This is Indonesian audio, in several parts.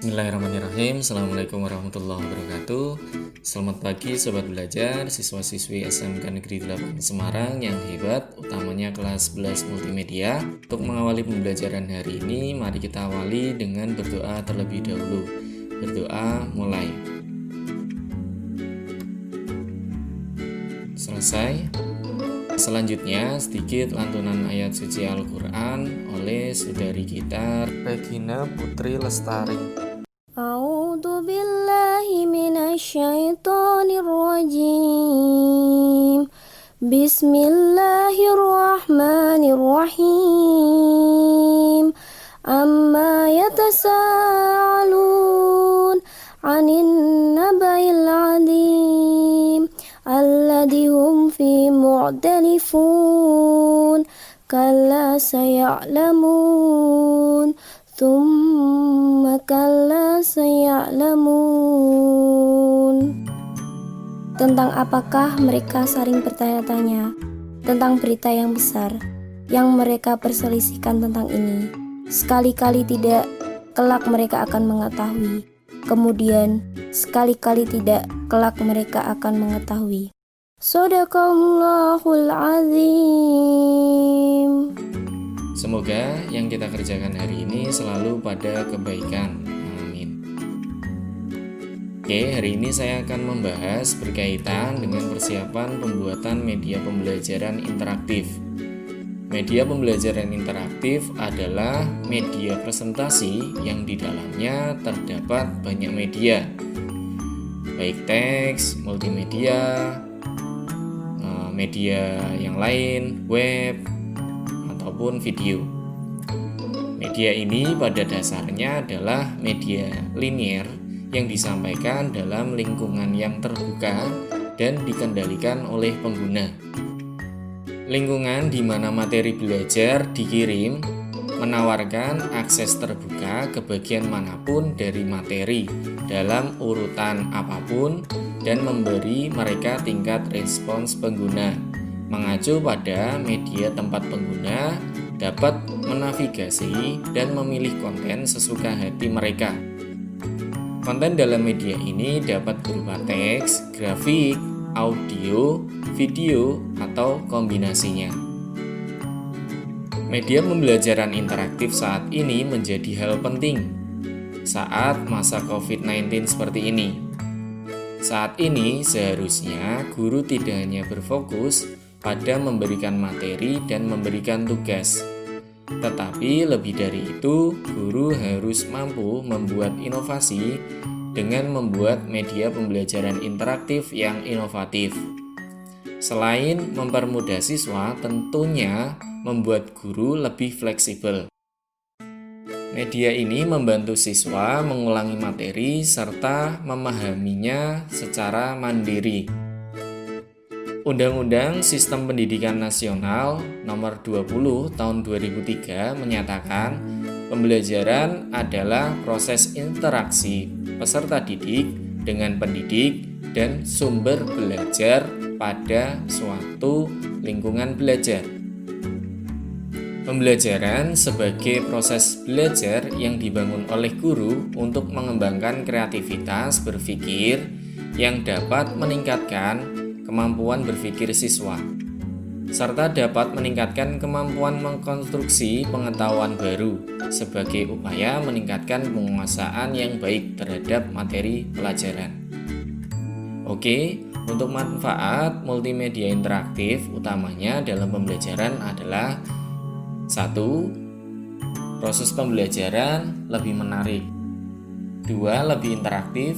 Bismillahirrahmanirrahim. Assalamualaikum warahmatullahi wabarakatuh. Selamat pagi Sobat Belajar, siswa-siswi SMK Negeri 8 Semarang yang hebat, utamanya kelas 11 multimedia. Untuk mengawali pembelajaran hari ini, mari kita awali dengan berdoa terlebih dahulu. Berdoa mulai. Selesai. Selanjutnya, sedikit lantunan ayat suci Al-Quran oleh saudari kita Regina Putri Lestari. A'udzu billahi minasyaitonir rajim. Bismillahirrahmanirrahim. Amma yatasaalun 'anin naba'il 'adzim alladzi hum fi mu'talifun kalla saya'lamun thumma kalla saya'lamun. Tentang apakah mereka saling bertanya-tanya tentang berita yang besar yang mereka perselisihkan tentang ini. Sekali-kali tidak, kelak mereka akan mengetahui. Kemudian sekali-kali tidak, kelak mereka akan mengetahui. Shadaqallahul azim. Semoga yang kita kerjakan hari ini selalu pada kebaikan. Amin. Oke, hari ini saya akan membahas berkaitan dengan persiapan pembuatan media pembelajaran interaktif. Media pembelajaran interaktif adalah media presentasi yang di dalamnya terdapat banyak media, baik teks, multimedia, media yang lain, web, ataupun video. Media ini pada dasarnya adalah media linier yang disampaikan dalam lingkungan yang terbuka dan dikendalikan oleh pengguna. Lingkungan di mana materi belajar dikirim menawarkan akses terbuka ke bagian manapun dari materi dalam urutan apapun dan memberi mereka tingkat respons pengguna. Mengacu pada media tempat pengguna dapat menavigasi dan memilih konten sesuka hati mereka. Konten dalam media ini dapat berupa teks, grafik, audio, video, atau kombinasinya. Media pembelajaran interaktif saat ini menjadi hal penting saat masa COVID-19 seperti ini. Saat ini seharusnya guru tidak hanya berfokus pada memberikan materi dan memberikan tugas, tetapi lebih dari itu, guru harus mampu membuat inovasi dengan membuat media pembelajaran interaktif yang inovatif. Selain mempermudah siswa, tentunya membuat guru lebih fleksibel. Media ini membantu siswa mengulangi materi serta memahaminya secara mandiri. Undang-Undang Sistem Pendidikan Nasional Nomor 20 Tahun 2003 menyatakan pembelajaran adalah proses interaksi peserta didik dengan pendidik dan sumber belajar pada suatu lingkungan belajar. Pembelajaran sebagai proses belajar yang dibangun oleh guru untuk mengembangkan kreativitas berpikir yang dapat meningkatkan kemampuan berpikir siswa, serta dapat meningkatkan kemampuan mengkonstruksi pengetahuan baru sebagai upaya meningkatkan penguasaan yang baik terhadap materi pelajaran. Oke, untuk manfaat multimedia interaktif utamanya dalam pembelajaran adalah 1. Proses pembelajaran lebih menarik. 2. Lebih interaktif.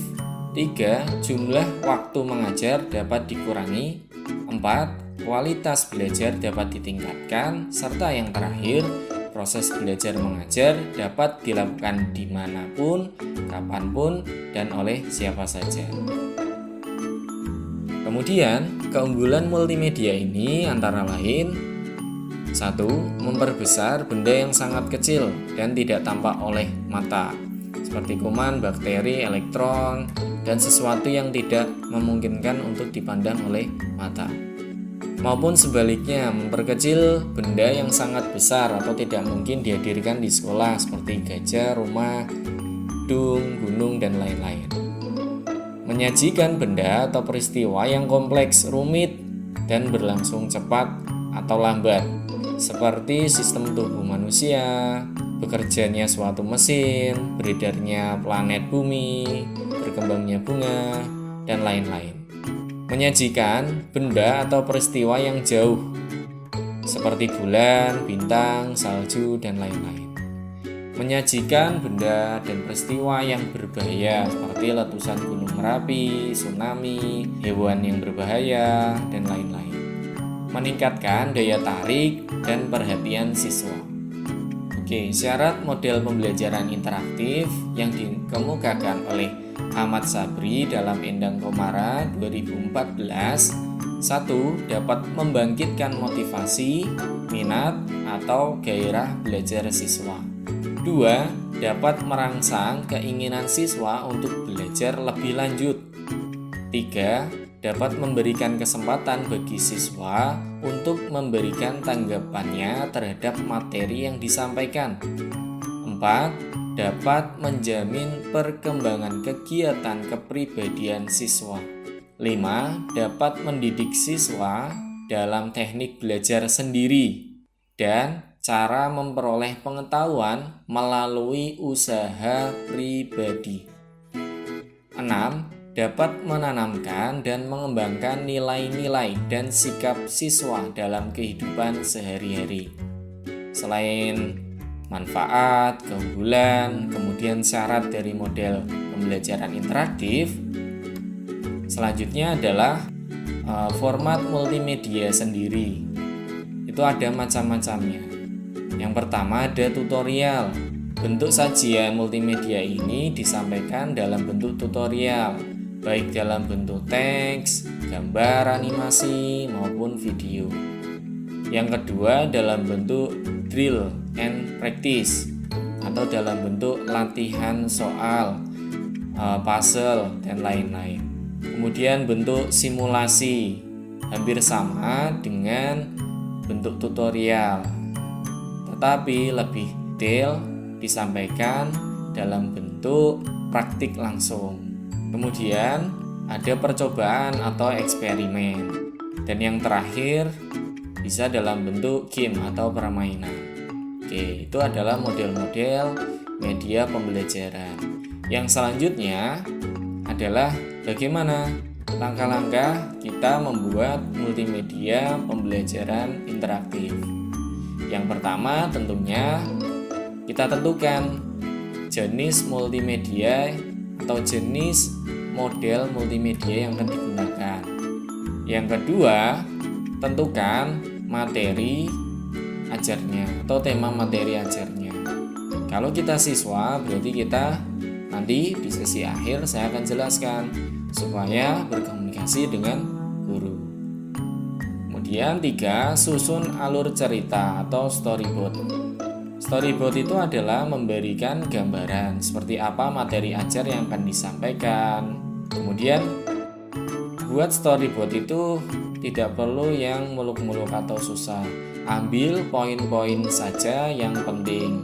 3. Jumlah waktu mengajar dapat dikurangi. 4. Kualitas belajar dapat ditingkatkan. Serta yang terakhir, proses belajar mengajar dapat dilakukan dimanapun, kapanpun, dan oleh siapa saja. Kemudian, keunggulan multimedia ini antara lain: 1. Memperbesar benda yang sangat kecil dan tidak tampak oleh mata, seperti kuman, bakteri, elektron, dan sesuatu yang tidak memungkinkan untuk dipandang oleh mata. Maupun sebaliknya, memperkecil benda yang sangat besar atau tidak mungkin dihadirkan di sekolah, seperti gajah, rumah, gedung, gunung, dan lain-lain. Menyajikan benda atau peristiwa yang kompleks, rumit, dan berlangsung cepat atau lambat, seperti sistem tubuh manusia, bekerjanya suatu mesin, beredarnya planet bumi, berkembangnya bunga, dan lain-lain. Menyajikan benda atau peristiwa yang jauh, seperti bulan, bintang, salju, dan lain-lain. Menyajikan benda dan peristiwa yang berbahaya, seperti letusan gunung Merapi, tsunami, hewan yang berbahaya, dan lain-lain. Meningkatkan daya tarik dan perhatian siswa. Oke, syarat model pembelajaran interaktif yang dikemukakan oleh Ahmad Sabri dalam Endang Komara 2014. 1. Dapat membangkitkan motivasi, minat, atau gairah belajar siswa. 2. Dapat merangsang keinginan siswa untuk belajar lebih lanjut. 3. Dapat memberikan kesempatan bagi siswa untuk memberikan tanggapannya terhadap materi yang disampaikan. 4. Dapat menjamin perkembangan kegiatan kepribadian siswa. 5. Dapat mendidik siswa dalam teknik belajar sendiri dan cara memperoleh pengetahuan melalui usaha pribadi. 6. Dapat menanamkan dan mengembangkan nilai-nilai dan sikap siswa dalam kehidupan sehari-hari. Selain manfaat, keunggulan, kemudian syarat dari model pembelajaran interaktif, selanjutnya adalah format multimedia sendiri. Itu ada macam-macamnya. Yang pertama ada tutorial. Bentuk sajian multimedia ini disampaikan dalam bentuk tutorial, baik dalam bentuk teks, gambar, animasi, maupun video. Yang kedua dalam bentuk drill and practice, atau dalam bentuk latihan soal, puzzle, dan lain-lain. Kemudian bentuk simulasi, hampir sama dengan bentuk tutorial, tetapi lebih detail disampaikan dalam bentuk praktik langsung. Kemudian ada percobaan atau eksperimen. Dan yang terakhir bisa dalam bentuk game atau permainan. Oke, itu adalah model-model media pembelajaran. Yang selanjutnya adalah bagaimana langkah-langkah kita membuat multimedia pembelajaran interaktif. Yang pertama tentunya kita tentukan jenis multimedia atau jenis model multimedia yang akan digunakan. Yang kedua, tentukan materi ajarnya atau tema materi ajarnya. Kalau kita siswa, berarti kita nanti di sesi akhir saya akan jelaskan supaya berkomunikasi dengan guru. Kemudian 3, susun alur cerita atau storyboard. Storyboard itu adalah memberikan gambaran seperti apa materi ajar yang akan disampaikan. Kemudian buat storyboard itu tidak perlu yang muluk-muluk atau susah. Ambil poin-poin saja yang penting.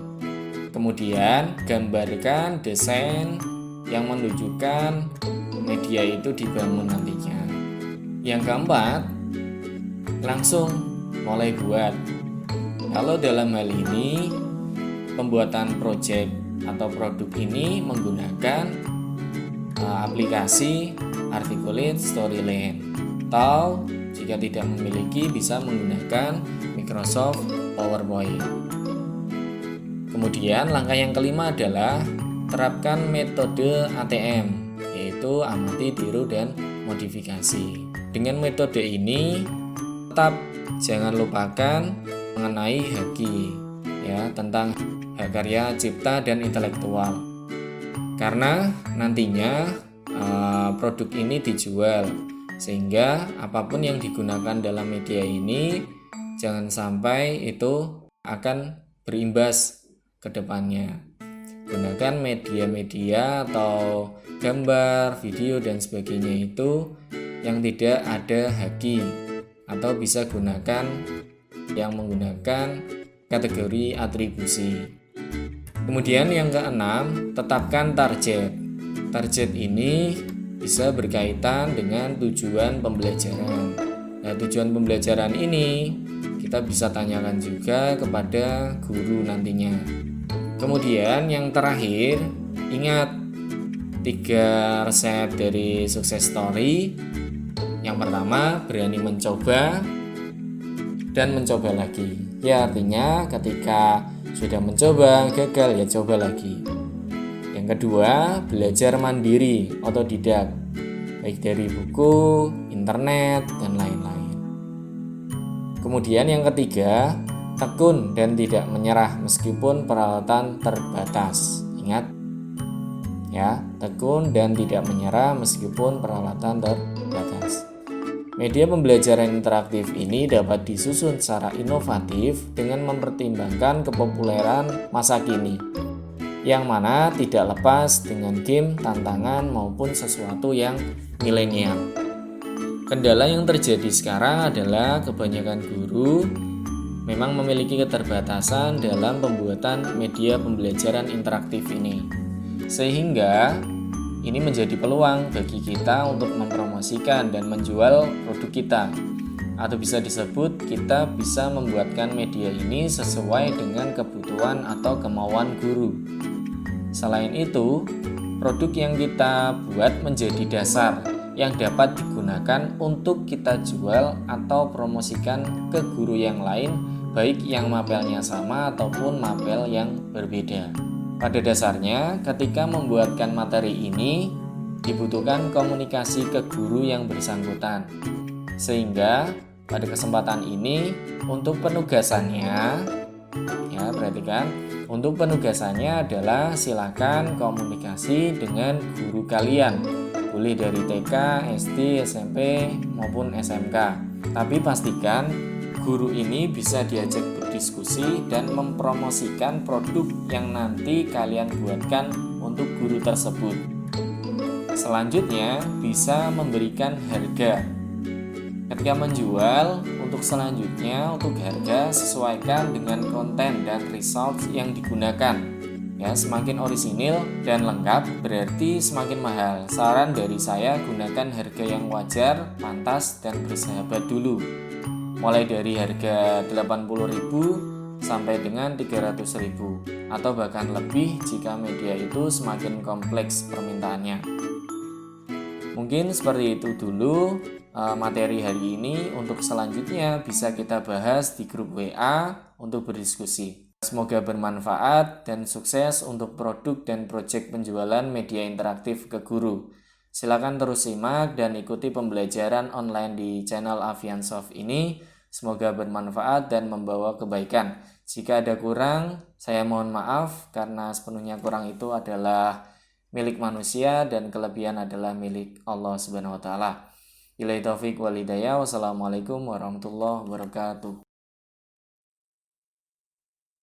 Kemudian gambarkan desain yang menunjukkan media itu dibangun nantinya. Yang keempat, langsung mulai buat. Kalau dalam hal ini pembuatan proyek atau produk ini menggunakan aplikasi Articulate Storyland, atau jika tidak memiliki bisa menggunakan Microsoft PowerPoint. Kemudian langkah yang kelima adalah terapkan metode ATM, yaitu amati, tiru, dan modifikasi. Dengan metode ini tetap jangan lupakan mengenai haki, ya, tentang hak karya cipta dan intelektual. Karena nantinya produk ini dijual, sehingga apapun yang digunakan dalam media ini jangan sampai itu akan berimbas ke depannya. Gunakan media-media atau gambar, video, dan sebagainya itu yang tidak ada haki, atau bisa gunakan yang menggunakan kategori atribusi. Kemudian yang keenam, tetapkan target. Target ini bisa berkaitan dengan tujuan pembelajaran. Nah, tujuan pembelajaran ini kita bisa tanyakan juga kepada guru nantinya. Kemudian yang terakhir, ingat 3 resep dari sukses story. Yang pertama, berani mencoba dan mencoba lagi. Ya, artinya ketika sudah mencoba, gagal, ya coba lagi. Yang kedua, belajar mandiri, otodidak, baik dari buku, internet, dan lain-lain. Kemudian yang ketiga, tekun dan tidak menyerah meskipun peralatan terbatas. Ingat, ya, tekun dan tidak menyerah meskipun peralatan terbatas. Media pembelajaran interaktif ini dapat disusun secara inovatif dengan mempertimbangkan kepopuleran masa kini, yang mana tidak lepas dengan game, tantangan, maupun sesuatu yang milenial. Kendala yang terjadi sekarang adalah kebanyakan guru memang memiliki keterbatasan dalam pembuatan media pembelajaran interaktif ini, sehingga ini menjadi peluang bagi kita untuk mempromosikan dan menjual produk kita, atau bisa disebut kita bisa membuatkan media ini sesuai dengan kebutuhan atau kemauan guru. Selain itu, produk yang kita buat menjadi dasar yang dapat digunakan untuk kita jual atau promosikan ke guru yang lain, baik yang mapelnya sama ataupun mapel yang berbeda. Pada dasarnya, ketika membuatkan materi ini, dibutuhkan komunikasi ke guru yang bersangkutan. Sehingga, pada kesempatan ini, untuk penugasannya, ya perhatikan, untuk penugasannya adalah silakan komunikasi dengan guru kalian. Boleh dari TK, SD, SMP, maupun SMK. Tapi pastikan guru ini bisa diajak berdiskusi dan mempromosikan produk yang nanti kalian buatkan untuk guru tersebut. Selanjutnya, bisa memberikan harga. Ketika menjual, untuk selanjutnya untuk harga sesuaikan dengan konten dan results yang digunakan. Ya, semakin orisinil dan lengkap berarti semakin mahal. Saran dari saya, gunakan harga yang wajar, pantas, dan bersahabat dulu. Mulai dari harga 80.000 sampai dengan 300.000 atau bahkan lebih jika media itu semakin kompleks permintaannya. Mungkin seperti itu dulu materi hari ini. Untuk selanjutnya bisa kita bahas di grup WA untuk berdiskusi. Semoga bermanfaat dan sukses untuk produk dan proyek penjualan media interaktif ke guru. Silakan terus simak dan ikuti pembelajaran online di channel Aviansoft ini. Semoga bermanfaat dan membawa kebaikan. Jika ada kurang, saya mohon maaf karena sepenuhnya kurang itu adalah milik manusia dan kelebihan adalah milik Allah Subhanahu wa taala. Billahi taufik wal hidayah. Wassalamualaikum warahmatullahi wabarakatuh.